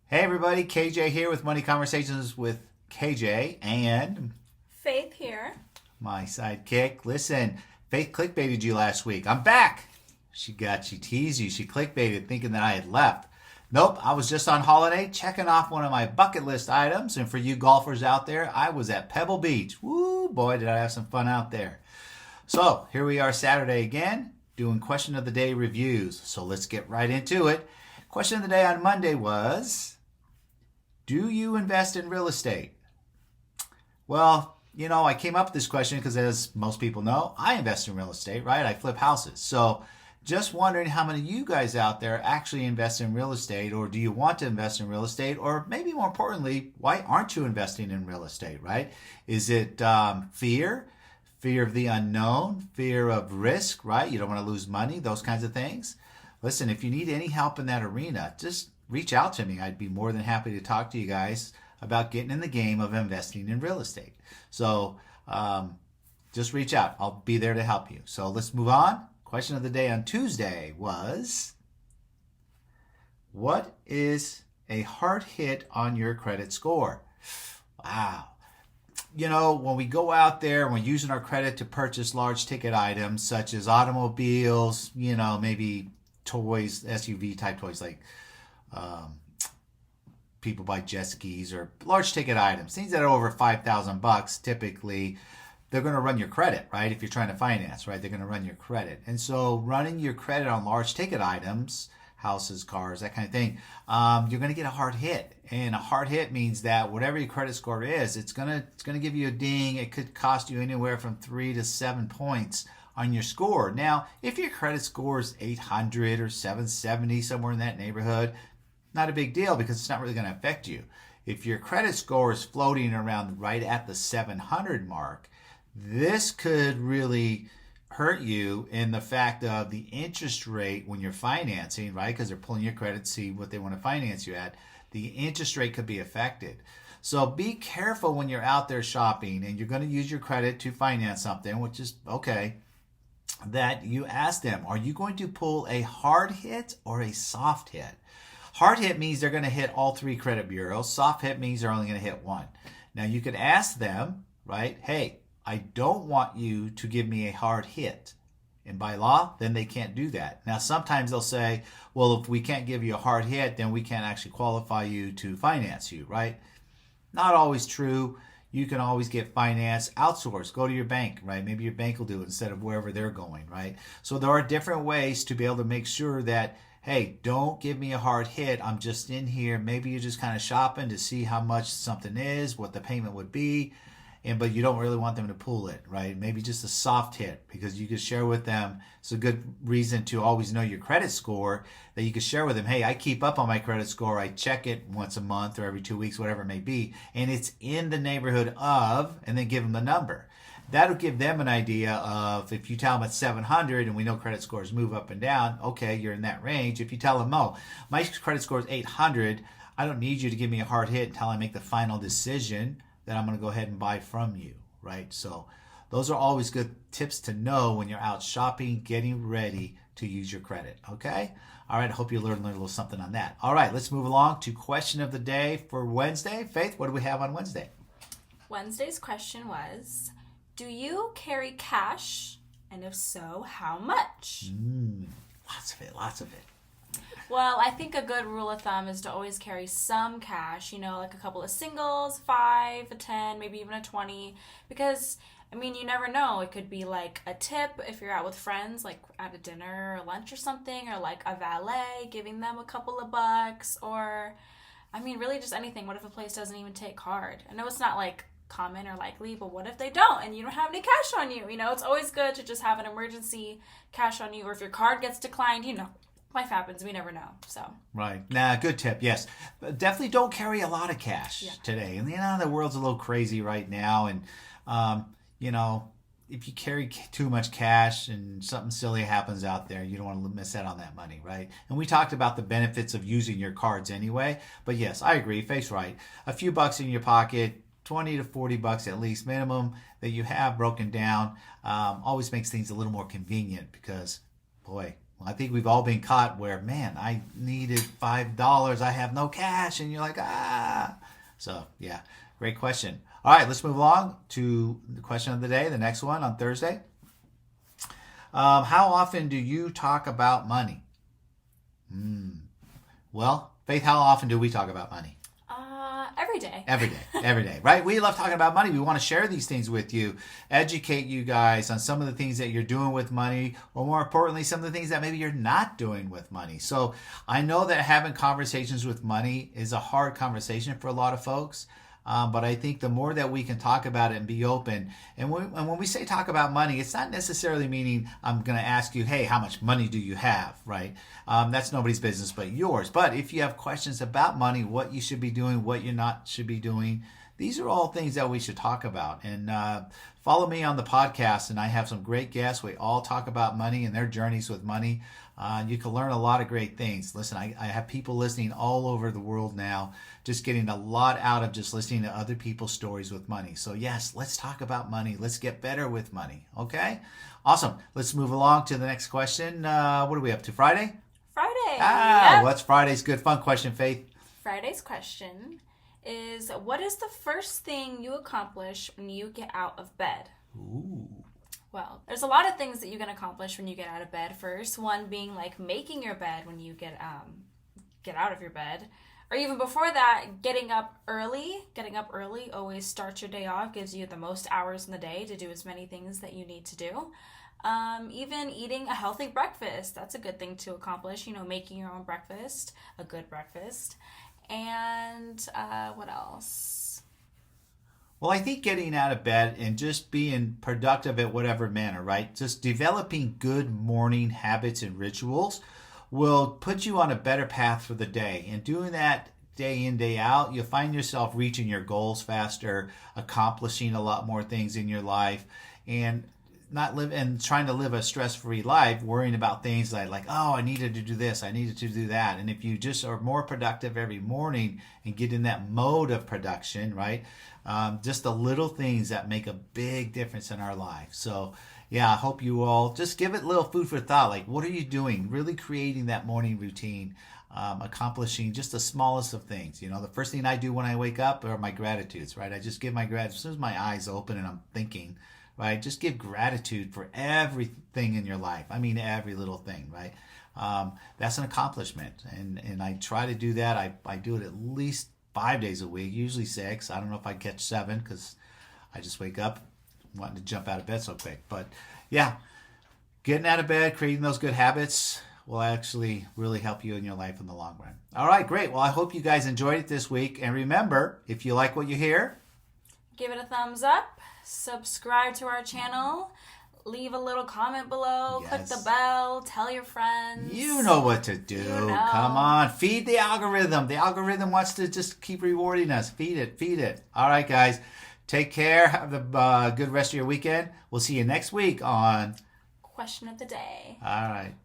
Hey everybody, KJ here with Money Conversations with KJ and Faith here. my sidekick. Listen, Faith clickbaited you last week. I'm back. She teased you. She clickbaited thinking that I had left. Nope, I was just on holiday checking off one of my bucket list items. And for you golfers out there, I was at Pebble Beach. Woo, boy, did I have some fun out there. So here we are Saturday again, doing question of the day reviews. So let's get right into it. Question of the day on Monday was, do you invest in real estate? Well, I came up with this question because, as most people know, I invest in real estate, right? I flip houses. So just wondering how many of you guys out there actually invest in real estate, or do you want to invest in real estate? Or maybe more importantly, why aren't you investing in real estate, right? Is it fear? Fear of the unknown? Fear of risk, right? You don't want to lose money, those kinds of things. Listen, if you need any help in that arena, just reach out to me. I'd be more than happy to talk to you guys about getting in the game of investing in real estate. So just reach out. I'll be there to help you. So let's move on. Question of the day on Tuesday was, what is a hard hit on your credit score? Wow. When we go out there and we're using our credit to purchase large ticket items such as automobiles, maybe toys, SUV type toys like people buy jet skis or large ticket items, things that are over $5,000 typically, they're going to run your credit, right? If you're trying to finance, right? They're going to run your credit. And so running your credit on large ticket items, houses, cars, that kind of thing, you're going to get a hard hit. And a hard hit means that whatever your credit score is, it's going to give you a ding. It could cost you anywhere from 3 to 7 points on your score. Now, if your credit score is 800 or 770, somewhere in that neighborhood, not a big deal because it's not really going to affect you. If your credit score is floating around right at the 700 mark, this could really hurt you in the fact of the interest rate when you're financing, right? Because they're pulling your credit to see what they want to finance you at. The interest rate could be affected. So be careful when you're out there shopping and you're going to use your credit to finance something, which is okay, that you ask them, are you going to pull a hard hit or a soft hit? Hard hit means they're going to hit all 3 credit bureaus. Soft hit means they're only going to hit one. Now you could ask them, right? Hey, I don't want you to give me a hard hit. And by law, then they can't do that. Now sometimes they'll say, well, if we can't give you a hard hit, then we can't actually qualify you to finance you, right? Not always true. You can always get finance outsourced. Go to your bank, right? Maybe your bank will do it instead of wherever they're going, right? So there are different ways to be able to make sure that, hey, don't give me a hard hit. I'm just in here. Maybe you're just kind of shopping to see how much something is, what the payment would be, but you don't really want them to pull it, right? Maybe just a soft hit because you could share with them. It's a good reason to always know your credit score, that you could share with them. Hey, I keep up on my credit score. I check it once a month or every 2 weeks, whatever it may be, and it's in the neighborhood of, and then give them the number. That'll give them an idea of, if you tell them it's 700 and we know credit scores move up and down, okay, you're in that range. If you tell them, oh, my credit score is 800, I don't need you to give me a hard hit until I make the final decision that I'm going to go ahead and buy from you, right? So those are always good tips to know when you're out shopping, getting ready to use your credit, okay? All right, I hope you learned a little something on that. All right, let's move along to question of the day for Wednesday. Faith, what do we have on Wednesday? Wednesday's question was, do you carry cash? And if so, how much? Lots of it, lots of it. Well, I think a good rule of thumb is to always carry some cash, like a couple of singles, 5, a 10, maybe even a 20, because you never know. It could be like a tip if you're out with friends, like at a dinner or lunch or something, or like a valet, giving them a couple of bucks, or, really just anything. What if a place doesn't even take card? I know it's not like common or likely, but what if they don't and you don't have any cash on you? It's always good to just have an emergency cash on you, or if your card gets declined, life happens. We never know. So right. Good tip. Yes. But definitely don't carry a lot of cash today. And the world's a little crazy right now. And, if you carry too much cash and something silly happens out there, you don't want to miss out on that money, right? And we talked about the benefits of using your cards anyway. But yes, I agree. Face right. A few bucks in your pocket, 20 to 40 bucks at least minimum that you have broken down, always makes things a little more convenient because, boy, I think we've all been caught where, man, I needed $5. I have no cash. And you're like, ah. So, yeah, great question. All right, let's move along to the question of the day, the next one on Thursday. How often do you talk about money? Well, Faith, how often do we talk about money? Every day. Every day, right? We love talking about money. We want to share these things with you, educate you guys on some of the things that you're doing with money, or more importantly, some of the things that maybe you're not doing with money. So I know that having conversations with money is a hard conversation for a lot of folks. But I think the more that we can talk about it and be open, and when we say talk about money, it's not necessarily meaning I'm going to ask you, hey, how much money do you have, right? That's nobody's business but yours. But if you have questions about money, what you should be doing, what you not should be doing, these are all things that we should talk about. And follow me on the podcast, and I have some great guests. We all talk about money and their journeys with money. You can learn a lot of great things. Listen, I have people listening all over the world now, just getting a lot out of just listening to other people's stories with money. So yes, let's talk about money. Let's get better with money. Okay? Awesome. Let's move along to the next question. What are we up to? Friday? Friday. Yep. What's Friday's good fun question, Faith? Friday's question is, what is the first thing you accomplish when you get out of bed? Ooh. Well, there's a lot of things that you can accomplish when you get out of bed first. One being like making your bed when you get out of your bed. Or even before that, getting up early. Getting up early always starts your day off, gives you the most hours in the day to do as many things that you need to do. Even eating a healthy breakfast. That's a good thing to accomplish. Making your own breakfast, a good breakfast. And what else? Well, I think getting out of bed and just being productive at whatever manner, right? Just developing good morning habits and rituals will put you on a better path for the day. And doing that day in, day out, you'll find yourself reaching your goals faster, accomplishing a lot more things in your life, and trying to live a stress-free life, worrying about things like, oh, I needed to do this, I needed to do that. And if you just are more productive every morning and get in that mode of production, right? Just the little things that make a big difference in our life. So yeah, I hope you all just give it a little food for thought. Like, what are you doing? Really creating that morning routine, accomplishing just the smallest of things. The first thing I do when I wake up are my gratitudes, right? I just give my gratitude as soon as my eyes open and I'm thinking, right? Just give gratitude for everything in your life. I mean, every little thing, right? That's an accomplishment. And I try to do that. I do it at least 5 days a week, usually 6. I don't know if I catch 7 because I just wake up wanting to jump out of bed so quick. But yeah, getting out of bed, creating those good habits will actually really help you in your life in the long run. All right, great. Well, I hope you guys enjoyed it this week. And remember, if you like what you hear, give it a thumbs up, subscribe to our channel, leave a little comment below, Yes. click the bell, tell your friends. you know what to do. Come on, feed the algorithm. The algorithm wants to just keep rewarding us. Feed it. All right, guys. Take care. Have a good rest of your weekend. We'll see you next week on Question of the day. All right.